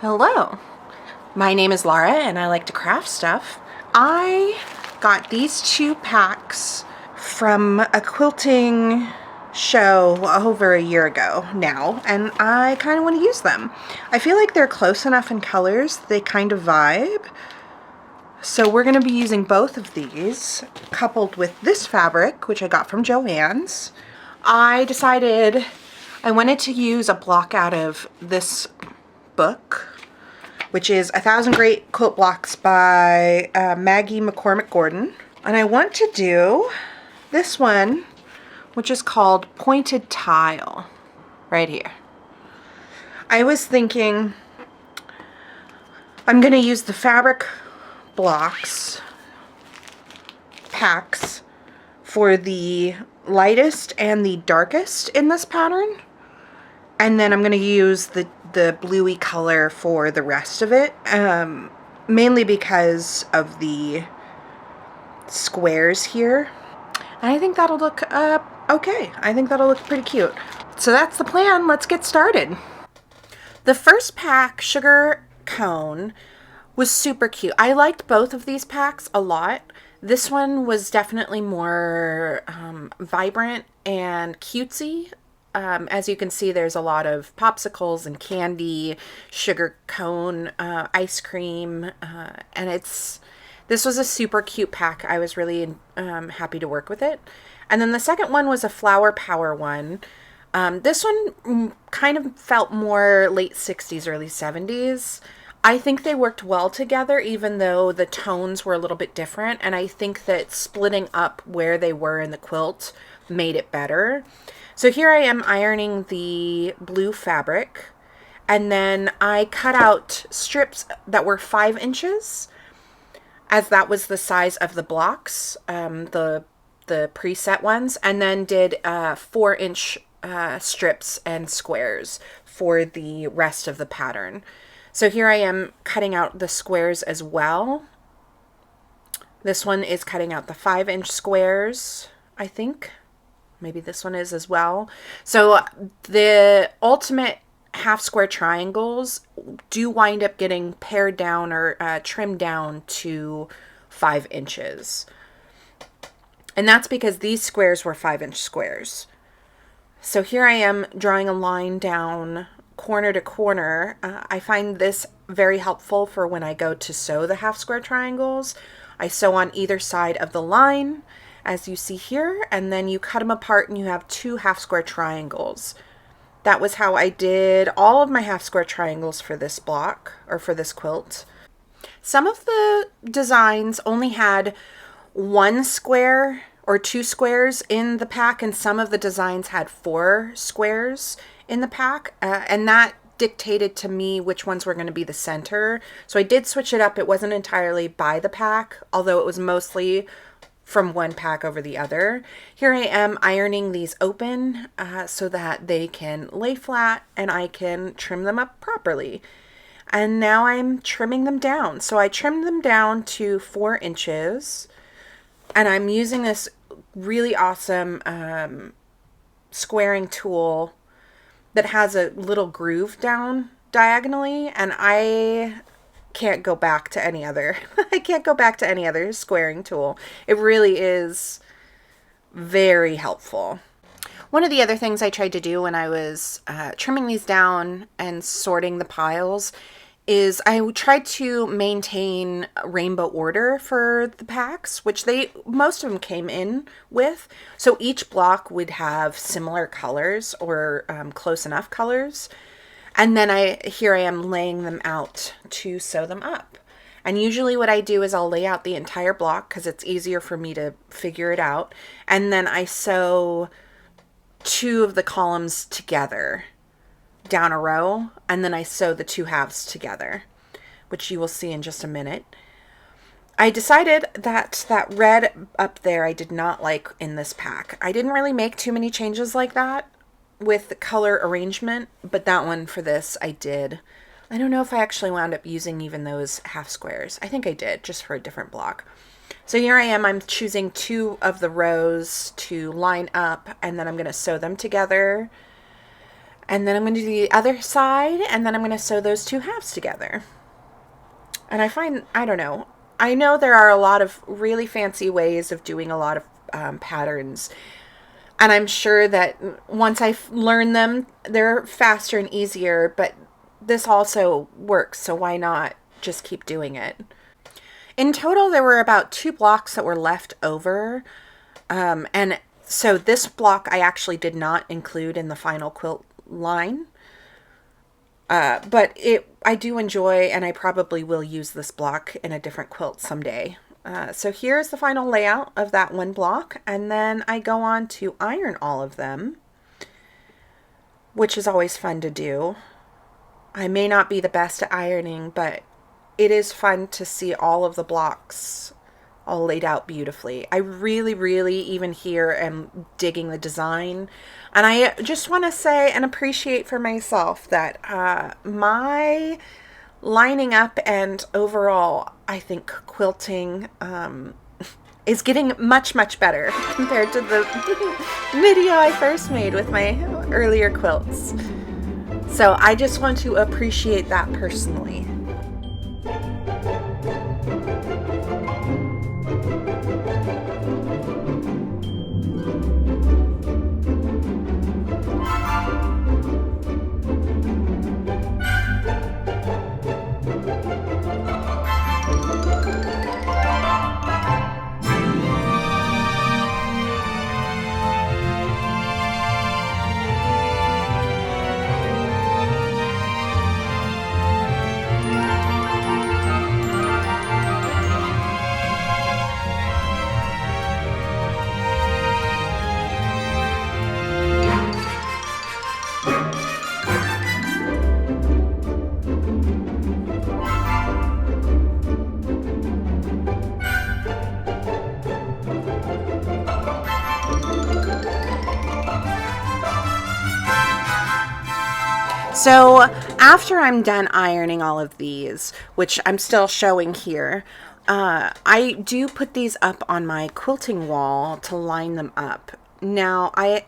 Hello, my name is Laura and I like to craft stuff. I got these two packs from a quilting show over a year ago now, and I kind of want to use them. I feel like they're close enough in colors, they kind of vibe. So we're going to be using both of these, coupled with this fabric, which I got from Joann's. I decided I wanted to use a block out of this book, which is 1,000 Great Quilt Blocks by Maggie McCormick Gordon. And I want to do this one, which is called Pointed Tile, right here. I was thinking I'm going to use the fabric blocks packs for the lightest and the darkest in this pattern. And then I'm going to use the bluey color for the rest of it, mainly because of the squares here. And I think that'll look okay. I think that'll look pretty cute. So that's the plan. Let's get started. The first pack, Sugar Cone, was super cute. I liked both of these packs a lot. This one was definitely more vibrant and cutesy. As you can see, there's a lot of popsicles and candy, sugar cone, ice cream, and this was a super cute pack. I was really happy to work with it. And then the second one was a flower power one. This one kind of felt more late 60s, early 70s. I think they worked well together, even though the tones were a little bit different, and I think that splitting up where they were in the quilt made it better. So here I am ironing the blue fabric, and then I cut out strips that were 5 inches, as that was the size of the blocks, the preset ones, and then did 4-inch strips and squares for the rest of the pattern. So here I am cutting out the squares as well. This one is cutting out the 5-inch squares, I think. Maybe this one is as well. So the ultimate half square triangles do wind up getting pared down or trimmed down to 5 inches. And that's because these squares were 5-inch squares. So here I am drawing a line down corner to corner. I find this very helpful for when I go to sew the half square triangles. I sew on either side of the line, as you see here, and then you cut them apart and you have 2 half square triangles. That was how I did all of my half square triangles for this block, or for this quilt. Some of the designs only had 1 square or 2 squares in the pack, and some of the designs had 4 squares in the pack, and that dictated to me which ones were going to be the center. So I did switch it up. It wasn't entirely by the pack, although it was mostly from one pack over the other. Here I am ironing these open so that they can lay flat and I can trim them up properly. And now I'm trimming them down. So I trimmed them down to 4 inches, and I'm using this really awesome squaring tool that has a little groove down diagonally, and I can't go back to any other I can't go back to any other squaring tool. It really is very helpful. One of the other things I tried to do when I was trimming these down and sorting the piles is I tried to maintain rainbow order for the packs, which most of them came in with. So each block would have similar colors or close enough colors. And then here I am laying them out to sew them up. And usually what I do is I'll lay out the entire block because it's easier for me to figure it out. And then I sew 2 of the columns together down a row, and then I sew the 2 halves together, which you will see in just a minute. I decided that that red up there I did not like in this pack. I didn't really make too many changes like that with the color arrangement, but that one for this I did. I don't know if I actually wound up using even those half squares. I think I did, just for a different block. So here I am, I'm choosing 2 of the rows to line up, and then I'm going to sew them together. And then I'm going to do the other side, and then I'm going to sew those two halves together. And I find, I don't know, I know there are a lot of really fancy ways of doing a lot of patterns. And I'm sure that once I learn them, they're faster and easier, but this also works, so why not just keep doing it? In total, there were about 2 blocks that were left over. And so this block I actually did not include in the final quilt line. But I do enjoy, and I probably will use this block in a different quilt someday. So here's the final layout of that one block, and then I go on to iron all of them, which is always fun to do. I may not be the best at ironing, but it is fun to see all of the blocks all laid out beautifully. I really, really, even here, am digging the design. And I just want to say and appreciate for myself that my lining up and overall, I think quilting is getting much, much better compared to the video I first made with my earlier quilts. So I just want to appreciate that personally. So after I'm done ironing all of these, which I'm still showing here, I do put these up on my quilting wall to line them up. Now I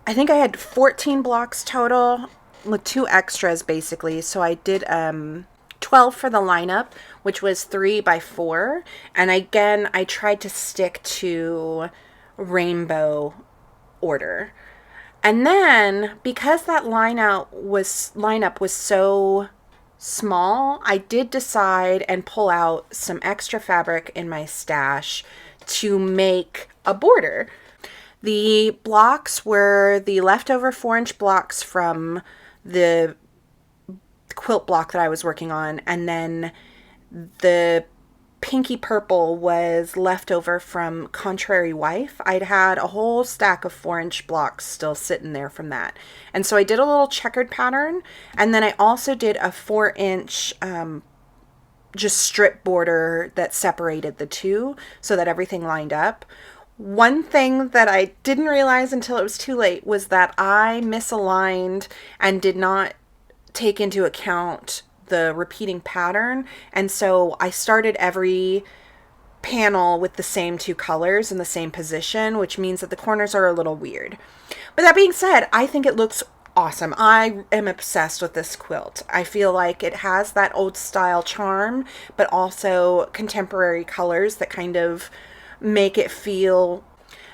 think I had 14 blocks total with 2 extras basically. So I did 12 for the lineup, which was 3 by 4. And again, I tried to stick to rainbow order. And then, because that lineup was so small, I did decide and pull out some extra fabric in my stash to make a border. The blocks were the leftover 4-inch blocks from the quilt block that I was working on, and then the pinky purple was left over from Contrary Wife. I'd had a whole stack of 4-inch blocks still sitting there from that. And so I did a little checkered pattern, and then I also did a 4-inch just strip border that separated the two so that everything lined up. One thing that I didn't realize until it was too late was that I misaligned and did not take into account the repeating pattern, and so I started every panel with the same 2 colors in the same position, which means that the corners are a little weird. But that being said, I think it looks awesome. I am obsessed with this quilt. I feel like it has that old style charm, but also contemporary colors that kind of make it feel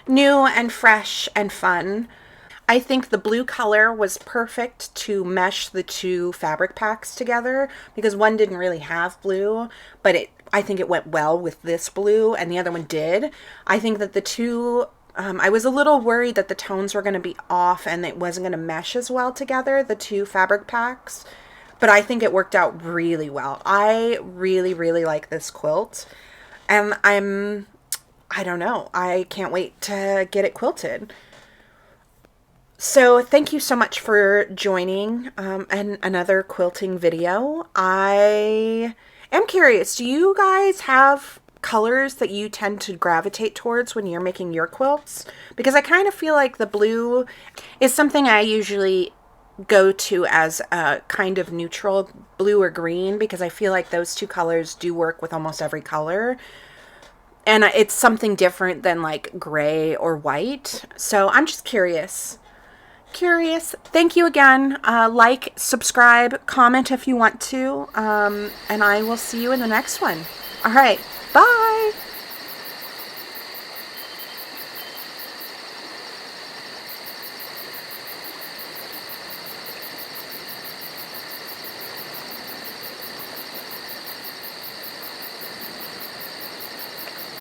new and fresh and fun. I think the blue color was perfect to mesh the 2 fabric packs together because one didn't really have blue, but I think it went well with this blue and the other one did. I think that the 2, I was a little worried that the tones were going to be off and it wasn't going to mesh as well together, the 2 fabric packs, but I think it worked out really well. I really, really like this quilt, and I don't know, I can't wait to get it quilted. So thank you so much for joining another quilting video. I am curious, do you guys have colors that you tend to gravitate towards when you're making your quilts? Because I kind of feel like the blue is something I usually go to as a kind of neutral, blue or green, because I feel like those 2 colors do work with almost every color. And it's something different than like gray or white. So I'm just curious. curious. Thank you again. Like, subscribe, comment if you want to, and I will see you in the next one. All right, bye.